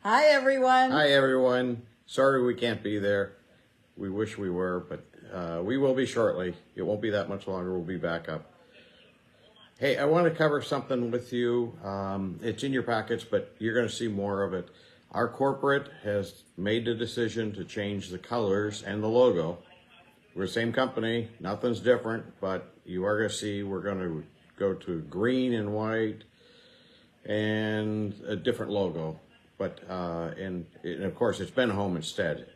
Hi, everyone. Hi, everyone. Sorry we can't be there. We wish we were, but we will be shortly. It won't be that much longer. We'll be back up. Hey, I want to cover something with you. It's in your packets, but you're going to see more of it. Our corporate has made the decision to change the colors and the logo. We're the same company. Nothing's different, but you are going to see we're going to go to green and white and a different logo. But, and of course, it's been home instead.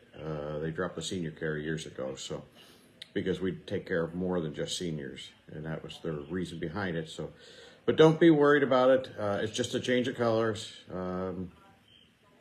They dropped the senior care years ago, so because we take care of more than just seniors, and that was the reason behind it. So, but don't be worried about it. It's just a change of colors.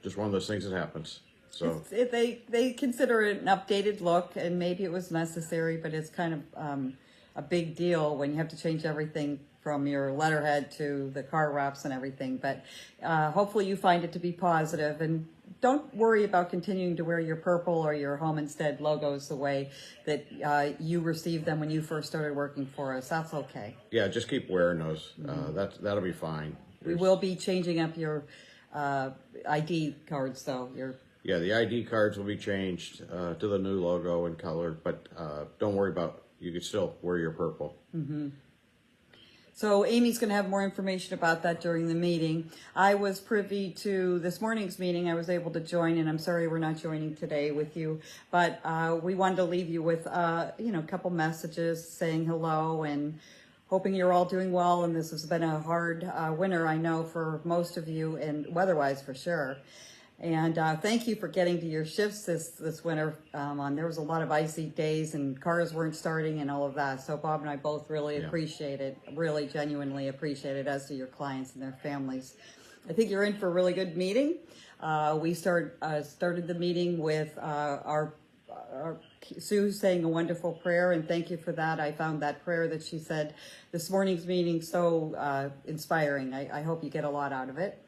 Just one of those things that happens. So They consider it an updated look, and maybe it was necessary, but it's kind of a big deal when you have to change everything from your letterhead to the car wraps and everything. But hopefully you find it to be positive, and don't worry about continuing to wear your purple or your Home Instead logos the way that you received them when you first started working for us. That's okay. yeah, just keep wearing those. That'll be fine. We will be changing up your ID cards, though. Yeah, the ID cards will be changed to the new logo and color, but don't worry about, you can still wear your purple. So Amy's going to have more information about that during the meeting. I was privy to this morning's meeting. I was able to join, and I'm sorry we're not joining today with you, but we wanted to leave you with a couple messages saying hello and hoping you're all doing well. And this has been a hard winter, I know, for most of you, and weather-wise for sure. And thank you for getting to your shifts this winter. There was a lot of icy days and cars weren't starting and all of that. So Bob and I both really appreciate it, really genuinely appreciate it, as do your clients and their families. I think you're in for a really good meeting. We started the meeting with our Sue saying a wonderful prayer, and thank you for that. I found that prayer that she said this morning's meeting so inspiring. I hope you get a lot out of it,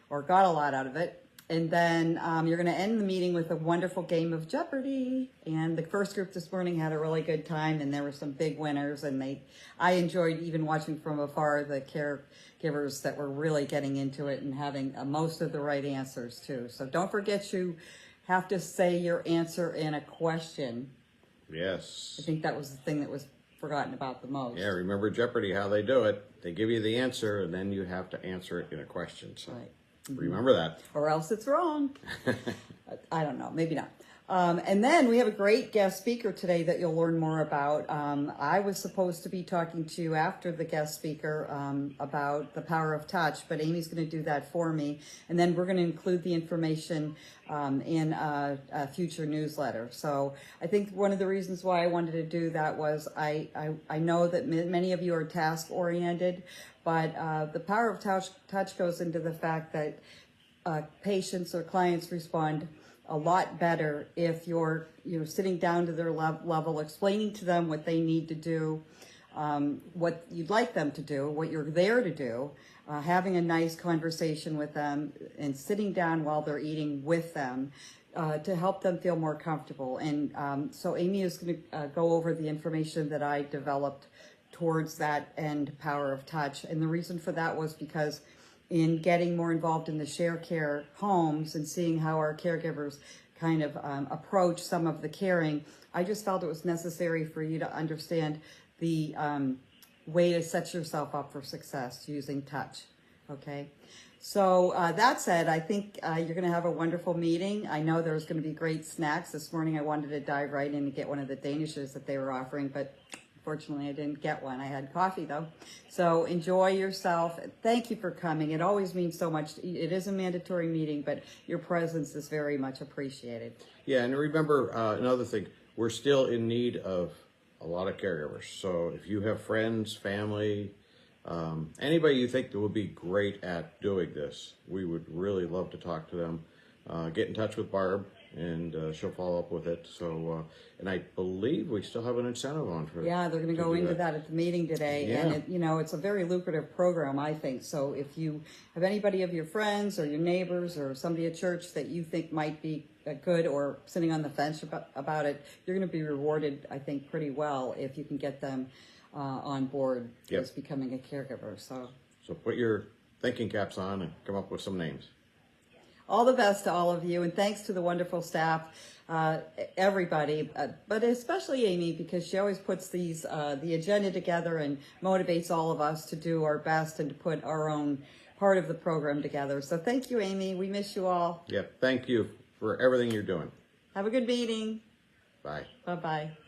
or got a lot out of it. And then you're going to end the meeting with a wonderful game of Jeopardy. And the first group this morning had a really good time, and there were some big winners. And I enjoyed even watching from afar the caregivers that were really getting into it and having most of the right answers too. So don't forget, you have to say your answer in a question. Yes. I think that was the thing that was forgotten about the most. Yeah, remember Jeopardy, how they do it. They give you the answer, and then you have to answer it in a question. So. Right. Remember that. Or else it's wrong. I don't know, maybe not. And then we have a great guest speaker today that you'll learn more about. I was supposed to be talking to you after the guest speaker about the power of touch, but Amy's going to do that for me. And then we're going to include the information in a future newsletter. So I think one of the reasons why I wanted to do that was I know that many of you are task-oriented, but the power of touch goes into the fact that patients or clients respond a lot better if you're sitting down to their level, explaining to them what they need to do, what you'd like them to do, what you're there to do, having a nice conversation with them, and sitting down while they're eating with them to help them feel more comfortable. And so Amy is going to go over the information that I developed towards that end, power of touch. And the reason for that was because in getting more involved in the share care homes and seeing how our caregivers kind of approach some of the caring, I just felt it was necessary for you to understand the way to set yourself up for success using touch. Okay. So that said, I think you're going to have a wonderful meeting. I know there's going to be great snacks. This morning I wanted to dive right in and get one of the Danishes that they were offering, but fortunately, I didn't get one. I had coffee, though. So enjoy yourself. Thank you for coming. It always means so much. It is a mandatory meeting, but your presence is very much appreciated. Yeah, and remember, another thing, we're still in need of a lot of caregivers. So if you have friends, family, anybody you think that would be great at doing this, we would really love to talk to them. Get in touch with Barb, and she'll follow up with it. So, and I believe we still have an incentive on for. Yeah, they're going to go into that at the meeting today, Yeah. and it's a very lucrative program, I think. So if you have anybody of your friends or your neighbors or somebody at church that you think might be good or sitting on the fence about it, you're going to be rewarded, I think, pretty well if you can get them on board as becoming a caregiver. So put your thinking caps on and come up with some names. all the best to all of you, and thanks to the wonderful staff, everybody, but especially Amy, because she always puts these the agenda together and motivates all of us to do our best and to put our own part of the program together. So thank you, Amy. We miss you all. Yep. Thank you for everything you're doing. Have a good meeting. Bye. Bye-bye.